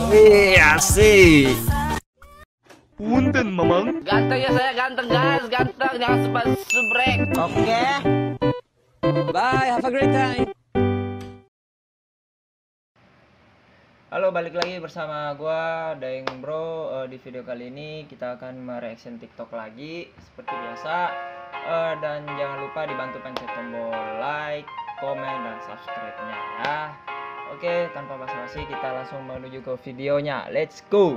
Wih, asik. Punten, Mamang. Ganteng ya saya, ganteng guys, ganteng, jangan subrek. Oke. Bye, have a great time. Halo, balik lagi bersama gua Daeng Bro. Di video kali ini kita akan mereaction TikTok lagi seperti biasa. Dan jangan lupa dibantu pencet tombol like, komen, dan subscribe-nya ya. Oke, tanpa basa-basi kita langsung menuju ke videonya. Let's go.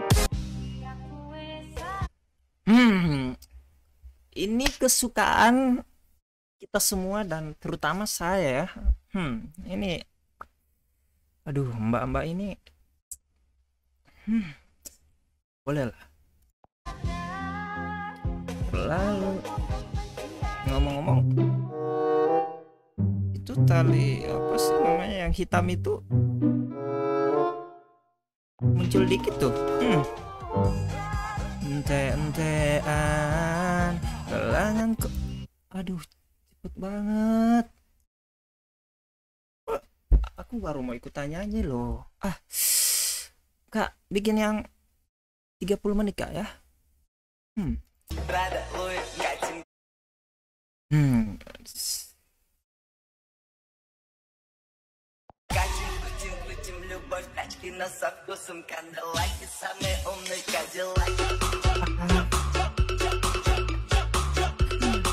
Ini kesukaan kita semua dan terutama saya ya. Ini aduh, mbak-mbak ini boleh lah. Lalu ngomong-ngomong, itu tali apa sih namanya yang hitam itu muncul dikit tuh. Ente-entean gelangan kok. Aduh, cepet banget. Aku baru mau ikut nyanyi loh. Kak, bikin yang 30 menit kak ya.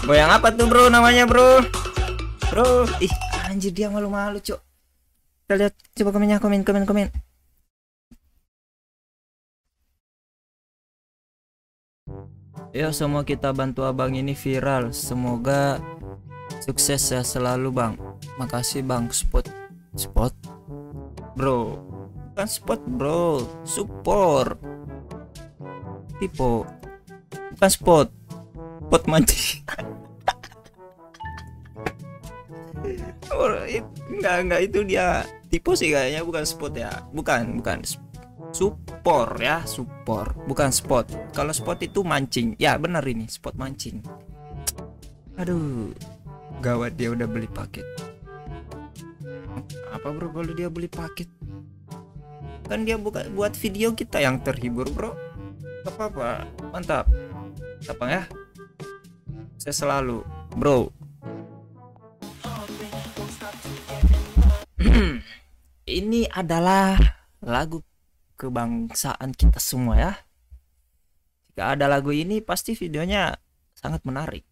Goyang apa tuh bro namanya bro? Bro, ih anjir dia malu-malu cok. Kita lihat coba komennya, komen. Ya semua kita bantu abang ini viral. Semoga sukses ya selalu bang. Makasih bang. Spot bro, bukan spot bro, support. Tipo bukan spot mancing. Enggak itu dia tipe sih kayaknya, bukan spot ya, bukan support ya, support bukan spot. Kalau spot itu mancing ya, benar ini spot mancing. Aduh gawat, dia udah beli paket. Apa bro kalau dia beli paket? Kan dia buat video kita yang terhibur bro. Gak apa-apa, mantap apa ya, saya selalu bro. Ini adalah lagu kebangsaan kita semua ya. Jika ada lagu ini pasti videonya sangat menarik.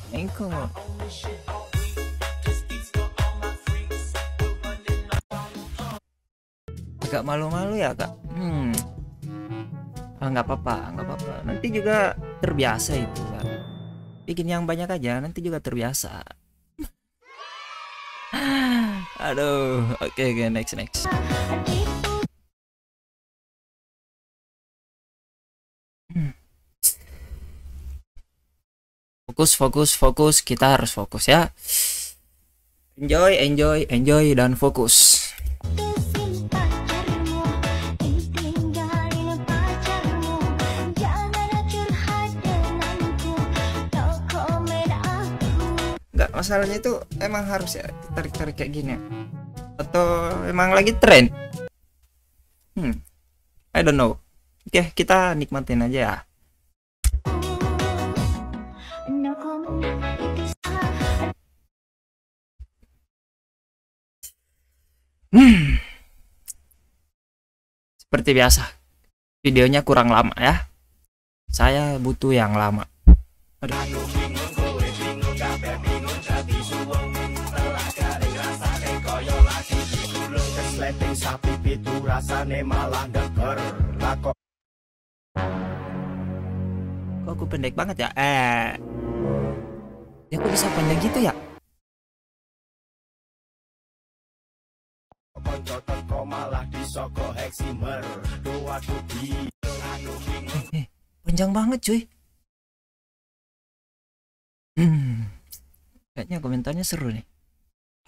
Engkau. Agak malu-malu ya kak. Nggak apa-apa. Nanti juga terbiasa itu kak. Bikin yang banyak aja, nanti juga terbiasa. Aduh, oke, next. Fokus, kita harus fokus ya. Enjoy dan fokus. Enggak, masalahnya itu emang harus ya tarik kayak gini, atau emang lagi tren? I don't know. Oke, kita nikmatin aja ya. Seperti biasa, videonya kurang lama ya. Saya butuh yang lama. Aduh. Sapi pitu rasane malah deker lakon. Kok aku pendek banget ya? Ya kok bisa panjang gitu ya? Panjang banget cuy. Kayaknya komentarnya seru nih.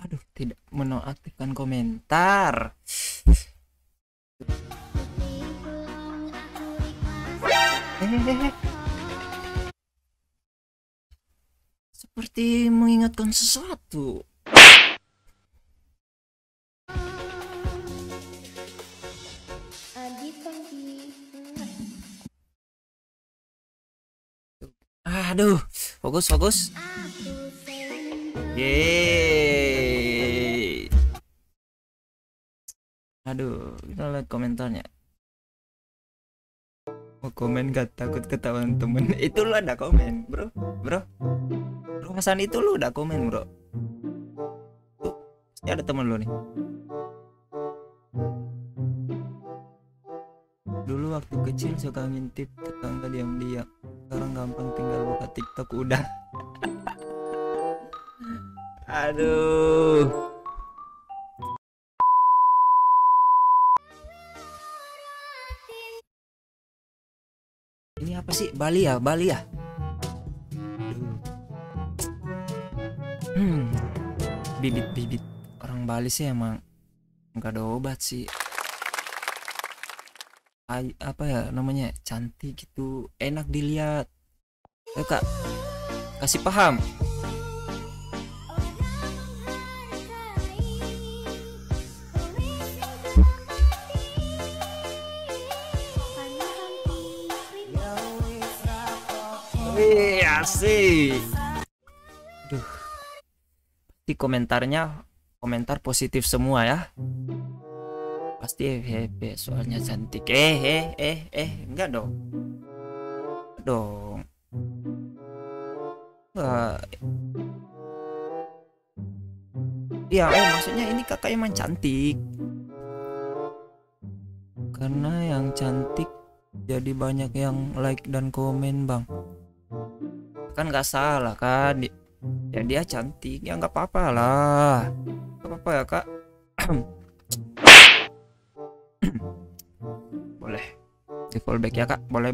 Aduh, tidak menonaktifkan komentar. Seperti mengingatkan sesuatu. Aduh, fokus fokus. Yeay. Aduh, kita lihat komentarnya. Mau komen gak takut ketahuan temen. Itu lu ada komen, bro. Bro Hasan, itu lu udah komen, bro. Tuh, pasti ada temen lu nih. Dulu waktu kecil suka ngintip tetangga diam-diam. Sekarang gampang tinggal buka TikTok udah. Aduh. Ini apa sih? Bali ya? Bali ya? Bibit-bibit orang Bali sih emang nggak ada obat sih. Apa ya namanya, cantik gitu, enak dilihat. Kak, kasih paham. Wih, asik. Duh, di komentarnya komentar positif semua ya. Pasti FYP soalnya cantik. Enggak dong. Enggak. Ya, maksudnya ini kakak emang cantik. Karena yang cantik jadi banyak yang like dan komen, Bang. Kan nggak salah kan? Ya dia cantik, ya nggak apa-apa lah. Nggak apa-apa ya, Kak. Boleh di fallback ya, Kak. Boleh.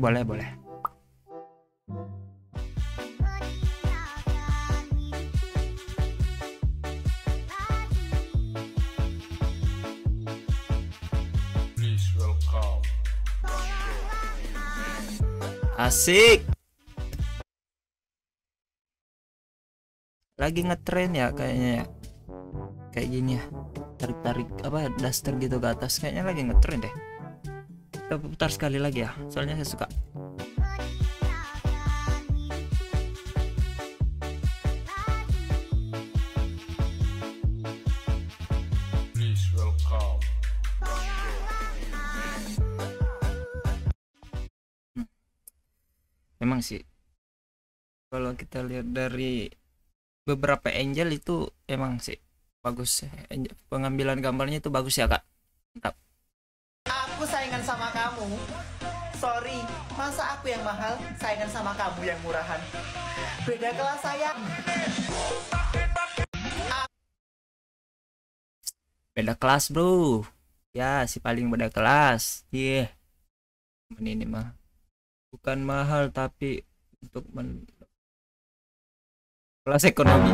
Asik. Lagi ngetren ya kayaknya ya. Kayak gini ya. Tarik-tarik apa daster gitu ke atas, kayaknya lagi ngetren deh. Kita putar sekali lagi ya, soalnya saya suka. Memang sih kalau kita lihat dari beberapa angel itu emang sih bagus. Pengambilan gambarnya itu bagus ya, Kak. Mantap. Aku saingan sama kamu. Sorry, masa aku yang mahal saingan sama kamu yang murahan. Beda kelas sayang. Beda kelas, bro. Ya, si paling beda kelas. Iya. Yeah. Ini mah bukan mahal tapi untuk kelas ekonomi.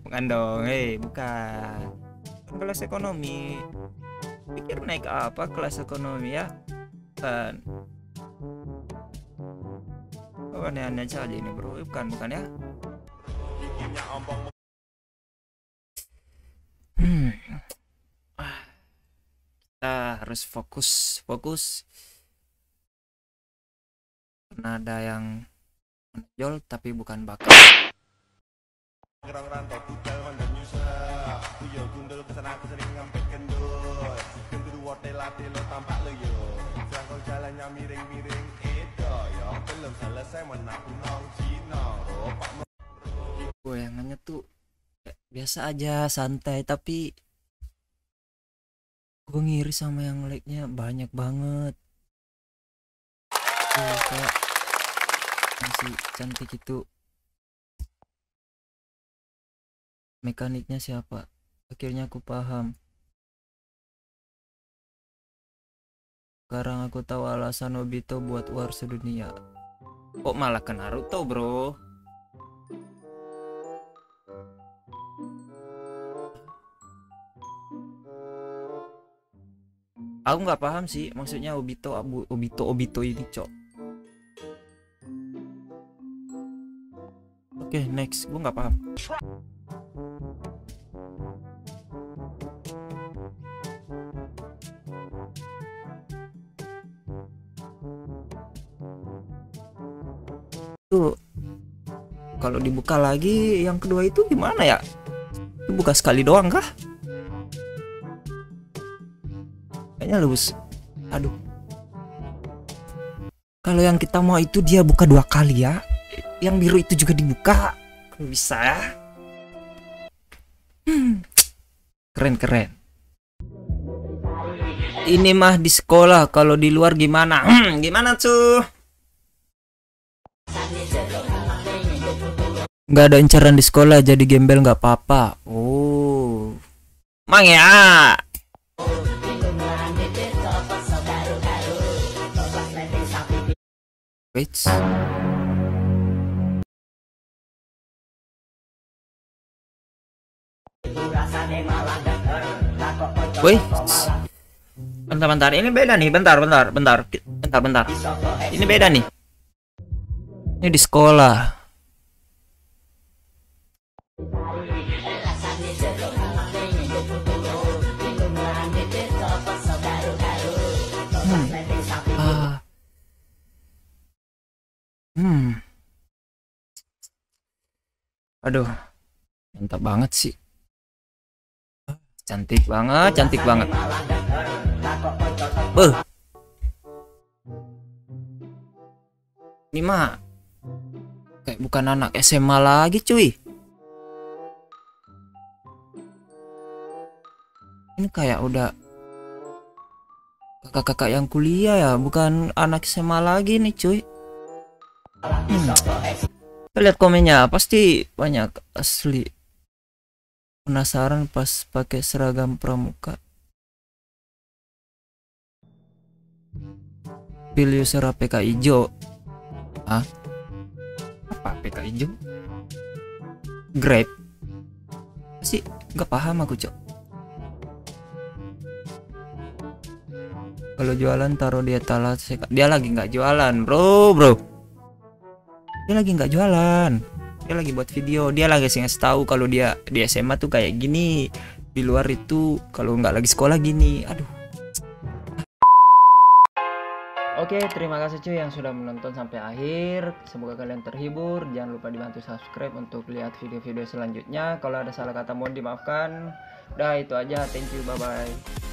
Bukan dong, bukan kelas ekonomi. Pikir naik apa kelas ekonomi ya? Kan aneh-aneh aja ini, bro. Bukan ya. Kita harus fokus karena ada yang menonjol tapi bukan bakat. Goyangannya tuh biasa aja, santai, tapi gue ngiri sama yang like-nya banyak banget. Kayak masih cantik itu. Mekaniknya siapa? Akhirnya aku paham. Sekarang aku tahu alasan Obito buat war sedunia. Kok malah ke Naruto, bro? Aku nggak paham sih maksudnya Obito ini, cok. Oke, next. Gue nggak paham. itu kalau dibuka lagi yang kedua itu gimana ya? Dibuka sekali doang kah? Kayaknya lulus. Aduh. Kalau yang kita mau itu dia buka 2 kali ya. Yang biru itu juga dibuka. Kalau bisa ya. Keren. Ini mah di sekolah, kalau di luar gimana? Gimana tuh? Nggak ada incaran di sekolah, jadi gembel nggak apa-apa. Oh, mang ya. Wait. Wih, bentar. Ini beda nih. Bentar. Ini beda nih. Ini di sekolah. Aduh, mantap banget sih. Cantik banget. Ini mah kayak bukan anak SMA lagi, cuy. Ini kayak udah kakak-kakak yang kuliah ya, bukan anak SMA lagi nih, cuy. Kita lihat komennya, pasti banyak asli. Penasaran pas pakai seragam pramuka. Pilih user APK hijau. Hah? Apa APK hijau? Grab? Sih, nggak paham aku, cok. Kalau jualan taruh di etalas. Dia lagi nggak jualan, bro. Dia lagi nggak jualan. Dia lagi buat video. Dia lagi ngasih tahu kalau dia di SMA tuh kayak gini. Di luar itu kalau nggak lagi sekolah gini. Aduh. Oke, terima kasih cuy yang sudah menonton sampai akhir. Semoga kalian terhibur. Jangan lupa dibantu subscribe untuk lihat video-video selanjutnya. Kalau ada salah kata mohon dimaafkan. Udah itu aja. Thank you. Bye bye.